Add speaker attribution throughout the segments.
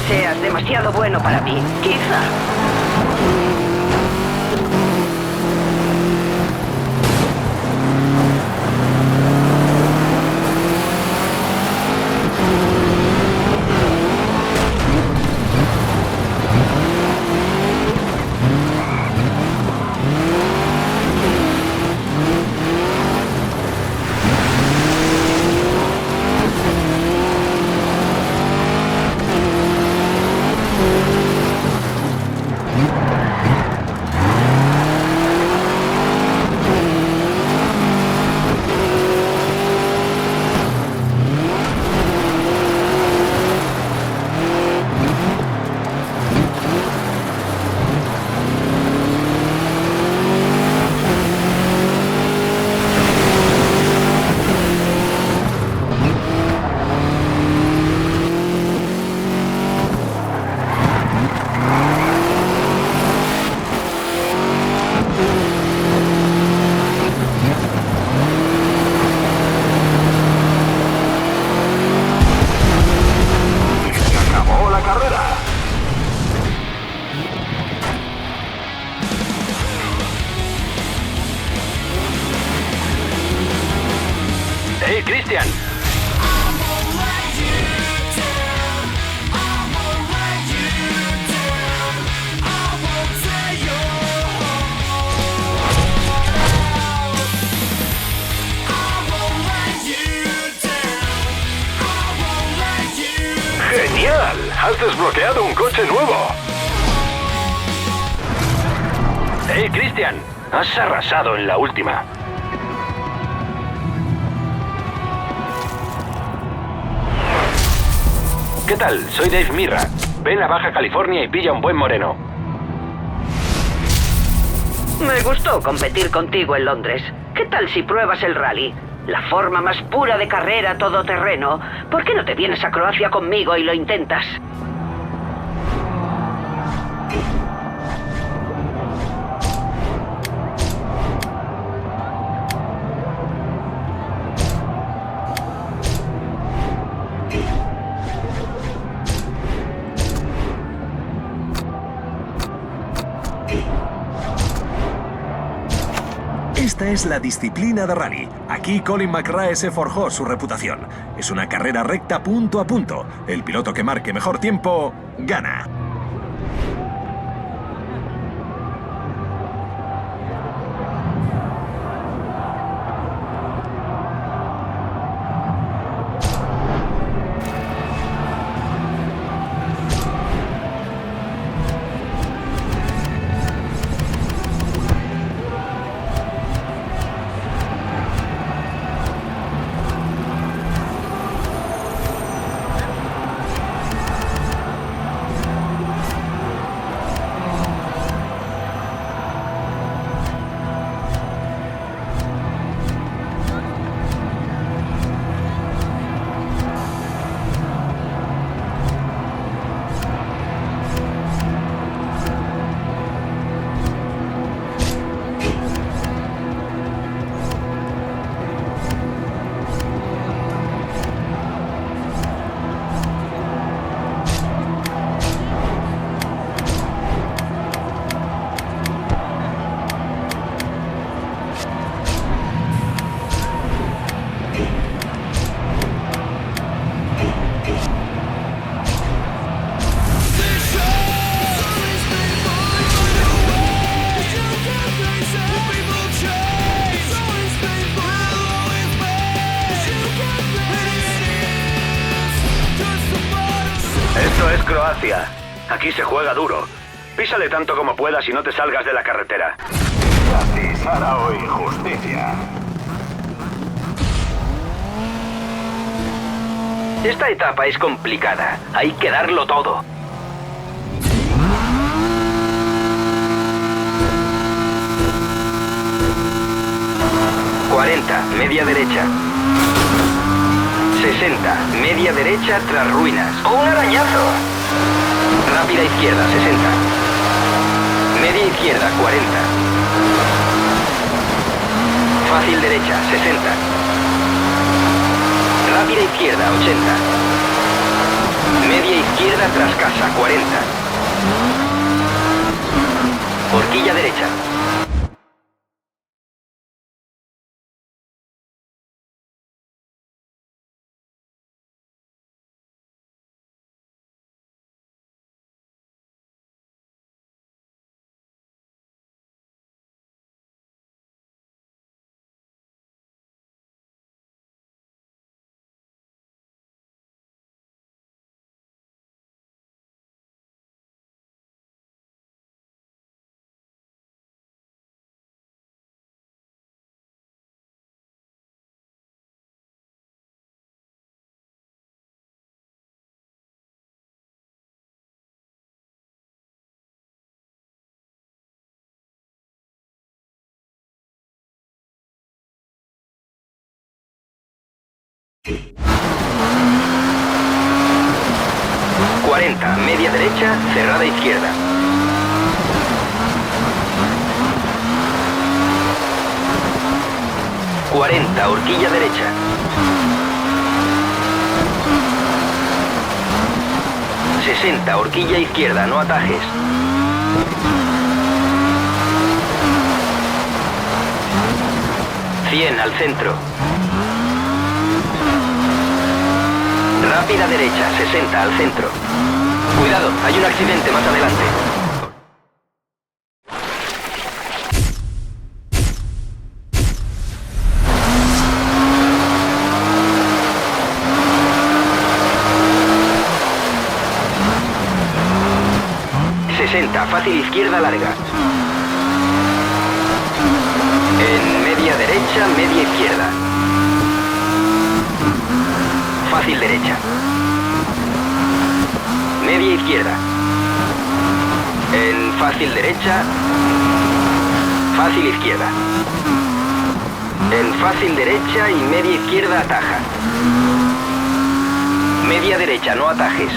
Speaker 1: seas demasiado bueno para mí. Quizá.
Speaker 2: ¡Hey, Christian!
Speaker 3: ¡Genial! ¡Has desbloqueado un coche nuevo!
Speaker 2: ¡Hey, Christian! Has arrasado en la última. ¿Qué tal? Soy Dave Mirra. Ven a Baja California y pilla un buen moreno.
Speaker 1: Me gustó competir contigo en Londres. ¿Qué tal si pruebas el rally? La forma más pura de carrera todoterreno. ¿Por qué no te vienes a Croacia conmigo y lo intentas?
Speaker 4: Esta es la disciplina de rally. Aquí Colin McRae se forjó su reputación. Es una carrera recta punto a punto. El piloto que marque mejor tiempo, gana.
Speaker 2: Esto es Croacia. Aquí se juega duro. Písale tanto como puedas y no te salgas de la carretera.
Speaker 3: Así será hoy justicia.
Speaker 2: Esta etapa es complicada. Hay que darlo todo. Media derecha. 60, media derecha tras ruinas. ¡Un arañazo! Rápida izquierda, 60. Media izquierda, 40. Fácil derecha, 60. Rápida izquierda, 80. Media izquierda tras casa, 40. Horquilla derecha. Media derecha, cerrada izquierda. Horquilla derecha. 60, horquilla izquierda, no atajes. Al centro. Rápida derecha, 60 al centro. Cuidado, hay un accidente más adelante. Fácil izquierda larga. En media derecha, media izquierda. Fácil derecha. Media izquierda. En fácil derecha. Fácil izquierda. En fácil derecha y media izquierda ataja. Media derecha, no atajes.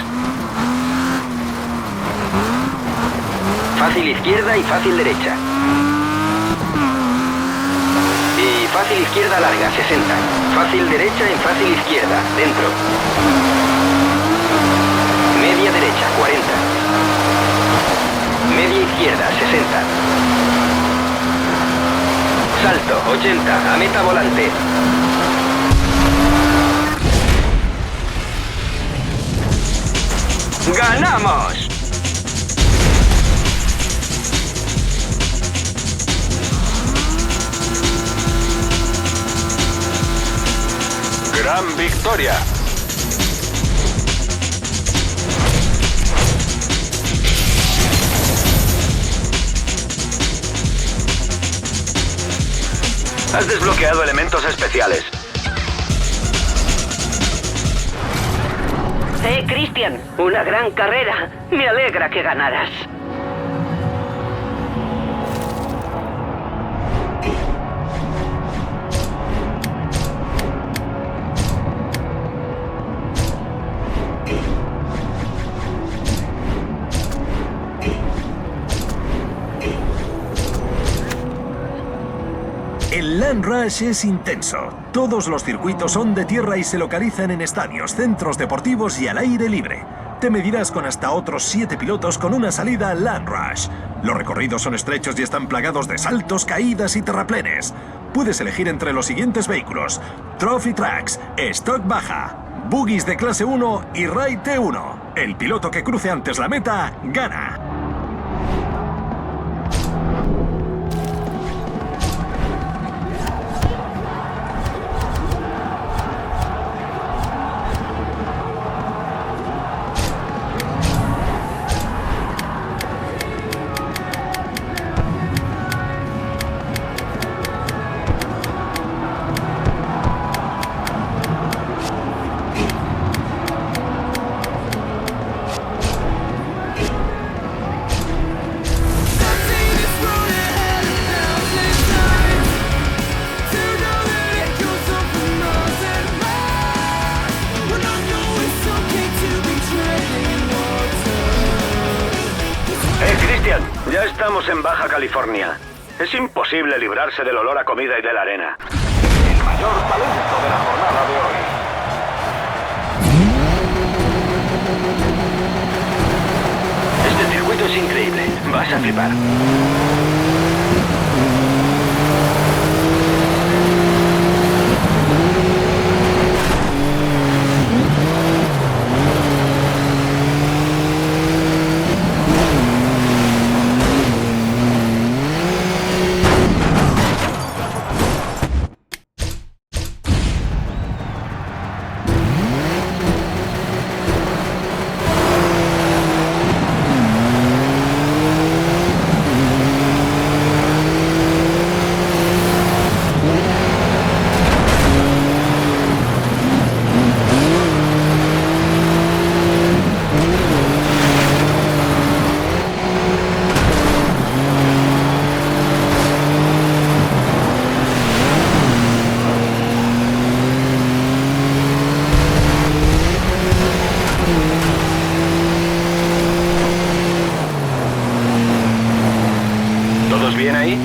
Speaker 2: Fácil izquierda y fácil derecha. Y fácil izquierda larga, 60. Fácil derecha y fácil izquierda, dentro. Media derecha, 40. Media izquierda, 60. Salto, 80, a meta volante. ¡Ganamos!
Speaker 3: ¡Gran victoria! Has desbloqueado elementos especiales.
Speaker 1: Christian, una gran carrera. Me alegra que ganaras.
Speaker 4: El Land Rush es intenso. Todos los circuitos son de tierra y se localizan en estadios, centros deportivos y al aire libre. Te medirás con hasta otros 7 pilotos con una salida Land Rush. Los recorridos son estrechos y están plagados de saltos, caídas y terraplenes. Puedes elegir entre los siguientes vehículos: Trophy Tracks, Stock Baja, Buggies de clase 1 y Ride T1. El piloto que cruce antes la meta, gana.
Speaker 3: Ya estamos en Baja California. Es imposible librarse del olor a comida y de la arena. El mayor talento de la jornada de hoy.
Speaker 2: Vais a flipar. ¿Todos bien ahí?